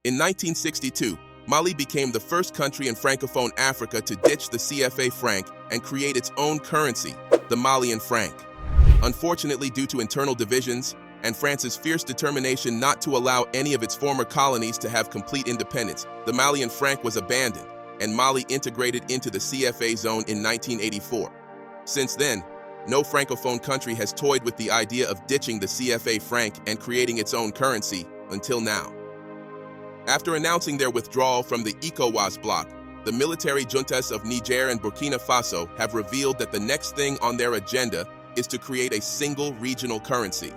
In 1962, Mali became the first country in Francophone Africa to ditch the CFA franc and create its own currency, the Malian franc. Unfortunately, due to internal divisions and France's fierce determination not to allow any of its former colonies to have complete independence, the Malian franc was abandoned, and Mali integrated into the CFA zone in 1984. Since then, no Francophone country has toyed with the idea of ditching the CFA franc and creating its own currency until now. After announcing their withdrawal from the ECOWAS bloc, the military juntas of Niger and Burkina Faso have revealed that the next thing on their agenda is to create a single regional currency.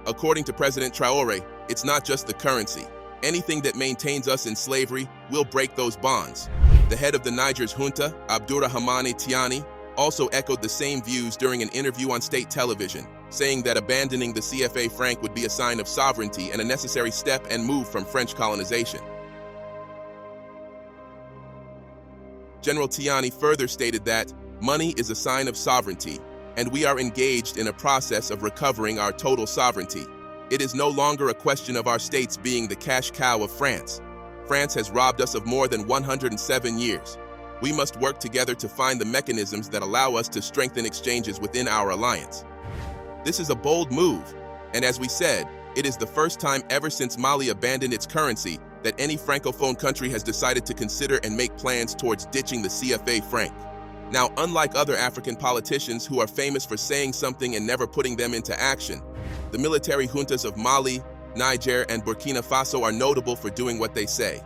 According to President Traore, it's not just the currency. Anything that maintains us in slavery will break those bonds. The head of the Niger's junta, Abdourahamane Tiani, also echoed the same views during an interview on state television, saying that abandoning the CFA franc would be a sign of sovereignty and a necessary step and move from French colonization. General Tiani further stated that money is a sign of sovereignty, and we are engaged in a process of recovering our total sovereignty. It is no longer a question of our states being the cash cow of France. France has robbed us of more than 107 years. We must work together to find the mechanisms that allow us to strengthen exchanges within our alliance. This is a bold move, and as we said, it is the first time ever since Mali abandoned its currency that any Francophone country has decided to consider and make plans towards ditching the CFA franc. Now, unlike other African politicians who are famous for saying something and never putting them into action, the military juntas of Mali, Niger, and Burkina Faso are notable for doing what they say.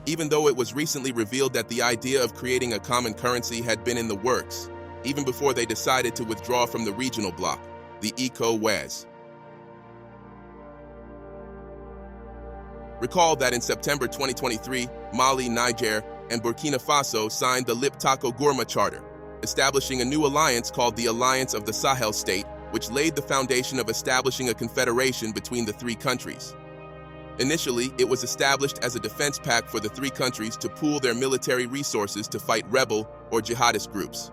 Even though it was recently revealed that the idea of creating a common currency had been in the works, even before they decided to withdraw from the regional bloc, the ECOWAS. Recall that in September 2023, Mali, Niger, and Burkina Faso signed the Liptako-Gourma Charter, establishing a new alliance called the Alliance of the Sahel State, which laid the foundation of establishing a confederation between the three countries. Initially, it was established as a defense pact for the three countries to pool their military resources to fight rebel or jihadist groups.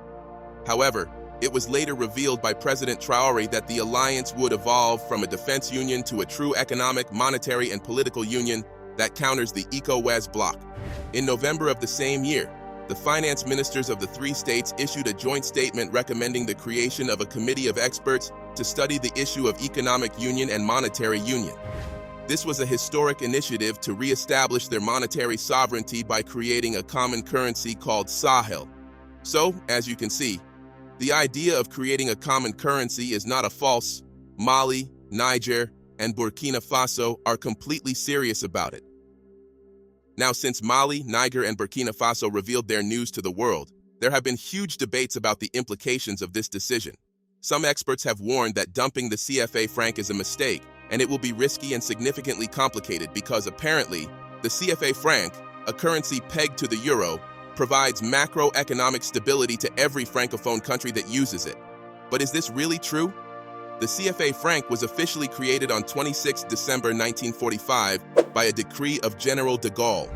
However, it was later revealed by President Traore that the alliance would evolve from a defense union to a true economic, monetary, and political union that counters the ECOWAS bloc. In November of the same year, the finance ministers of the three states issued a joint statement recommending the creation of a committee of experts to study the issue of economic union and monetary union. This was a historic initiative to re-establish their monetary sovereignty by creating a common currency called Sahel. So, as you can see, the idea of creating a common currency is not a false. Mali, Niger, and Burkina Faso are completely serious about it. Now, since Mali, Niger, and Burkina Faso revealed their news to the world, there have been huge debates about the implications of this decision. Some experts have warned that dumping the CFA franc is a mistake, and it will be risky and significantly complicated because apparently, the CFA franc, a currency pegged to the euro, provides macroeconomic stability to every Francophone country that uses it. But is this really true? The CFA franc was officially created on 26 December 1945 by a decree of General de Gaulle.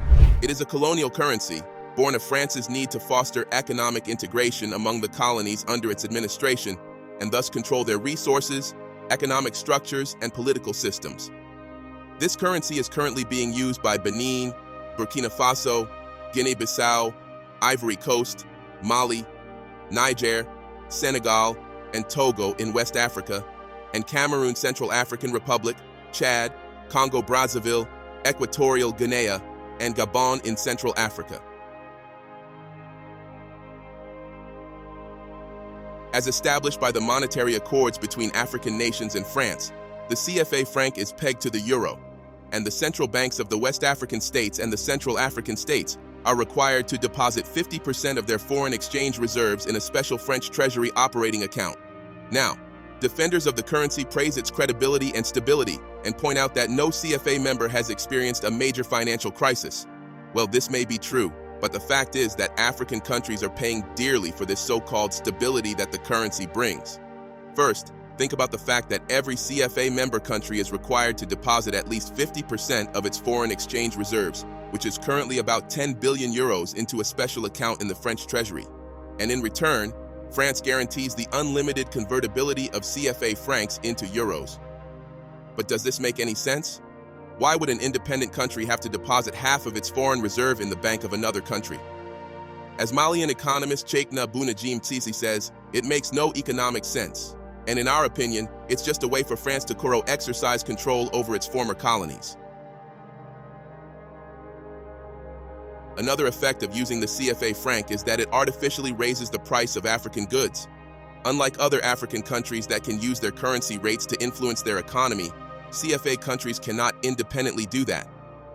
It is a colonial currency, born of France's need to foster economic integration among the colonies under its administration, and thus control their resources, economic structures, and political systems. This currency is currently being used by Benin, Burkina Faso, Guinea-Bissau, Ivory Coast, Mali, Niger, Senegal, and Togo in West Africa, and Cameroon, Central African Republic, Chad, Congo-Brazzaville, Equatorial Guinea, and Gabon in Central Africa. As established by the monetary accords between African nations and France, the CFA franc is pegged to the euro, and the central banks of the West African states and the Central African states are required to deposit 50% of their foreign exchange reserves in a special French treasury operating account. Now, defenders of the currency praise its credibility and stability and point out that no CFA member has experienced a major financial crisis. Well, this may be true, but the fact is that African countries are paying dearly for this so-called stability that the currency brings. First, think about the fact that every CFA member country is required to deposit at least 50% of its foreign exchange reserves, which is currently about 10 billion euros, into a special account in the French treasury. And in return, France guarantees the unlimited convertibility of CFA francs into euros. But does this make any sense? Why would an independent country have to deposit half of its foreign reserve in the bank of another country? As Malian economist Cheikhna Bounadjim Tsisi says, it makes no economic sense. And in our opinion, it's just a way for France to exercise control over its former colonies. Another effect of using the CFA franc is that it artificially raises the price of African goods. Unlike other African countries that can use their currency rates to influence their economy, CFA countries cannot independently do that.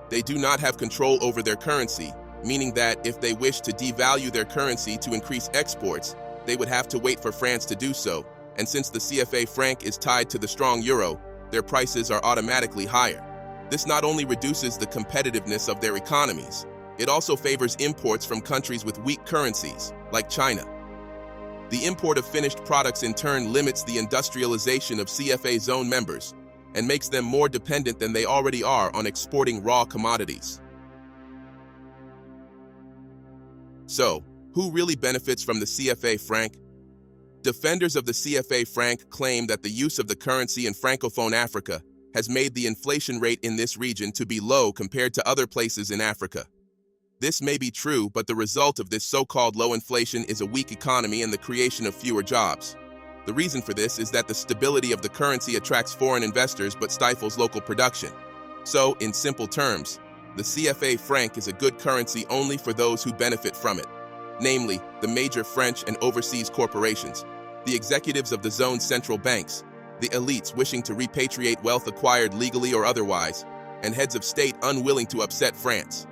They do not have control over their currency, meaning that if they wish to devalue their currency to increase exports, they would have to wait for France to do so, and since the CFA franc is tied to the strong euro, their prices are automatically higher. This not only reduces the competitiveness of their economies, it also favors imports from countries with weak currencies, like China. The import of finished products in turn limits the industrialization of CFA zone members and makes them more dependent than they already are on exporting raw commodities. So, who really benefits from the CFA franc? Defenders of the CFA franc claim that the use of the currency in Francophone Africa has made the inflation rate in this region to be low compared to other places in Africa. This may be true, but the result of this so-called low inflation is a weak economy and the creation of fewer jobs. The reason for this is that the stability of the currency attracts foreign investors but stifles local production. So, in simple terms, the CFA franc is a good currency only for those who benefit from it, namely the major French and overseas corporations, the executives of the zone's central banks, the elites wishing to repatriate wealth acquired legally or otherwise, and heads of state unwilling to upset France.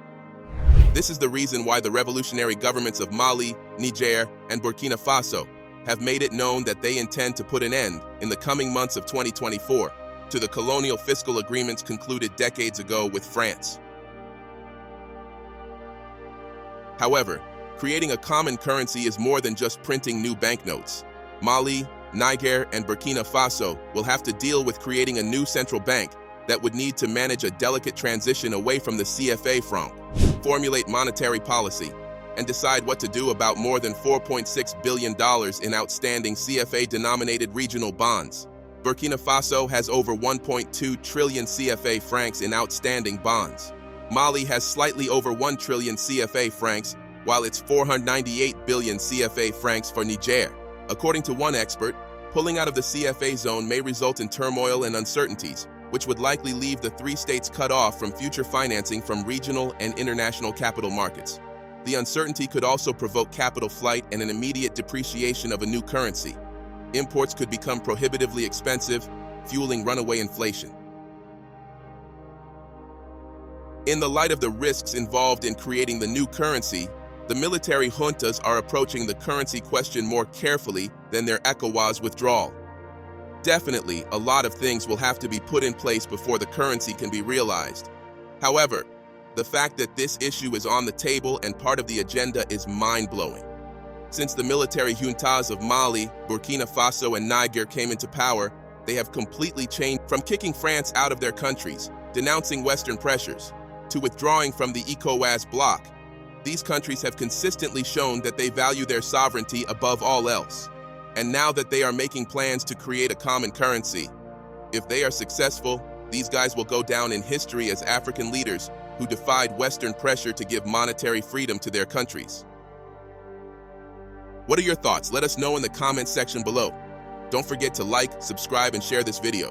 This is the reason why the revolutionary governments of Mali, Niger, and Burkina Faso have made it known that they intend to put an end, in the coming months of 2024, to the colonial fiscal agreements concluded decades ago with France. However, creating a common currency is more than just printing new banknotes. Mali, Niger, and Burkina Faso will have to deal with creating a new central bank that would need to manage a delicate transition away from the CFA franc, formulate monetary policy, and decide what to do about more than $4.6 billion in outstanding CFA-denominated regional bonds. Burkina Faso has over 1.2 trillion CFA francs in outstanding bonds. Mali has slightly over 1 trillion CFA francs, while it's 498 billion CFA francs for Niger. According to one expert, pulling out of the CFA zone may result in turmoil and uncertainties, which would likely leave the three states cut off from future financing from regional and international capital markets. The uncertainty could also provoke capital flight and an immediate depreciation of a new currency. Imports could become prohibitively expensive, fueling runaway inflation. In the light of the risks involved in creating the new currency, the military juntas are approaching the currency question more carefully than their ECOWAS withdrawal. Definitely, a lot of things will have to be put in place before the currency can be realized. However, the fact that this issue is on the table and part of the agenda is mind-blowing. Since the military juntas of Mali, Burkina Faso, and Niger came into power, they have completely changed from kicking France out of their countries, denouncing Western pressures, to withdrawing from the ECOWAS bloc. These countries have consistently shown that they value their sovereignty above all else. And now that they are making plans to create a common currency, if they are successful, these guys will go down in history as African leaders who defied Western pressure to give monetary freedom to their countries. What are your thoughts? Let us know in the comments section below. Don't forget to like, subscribe, and share this video.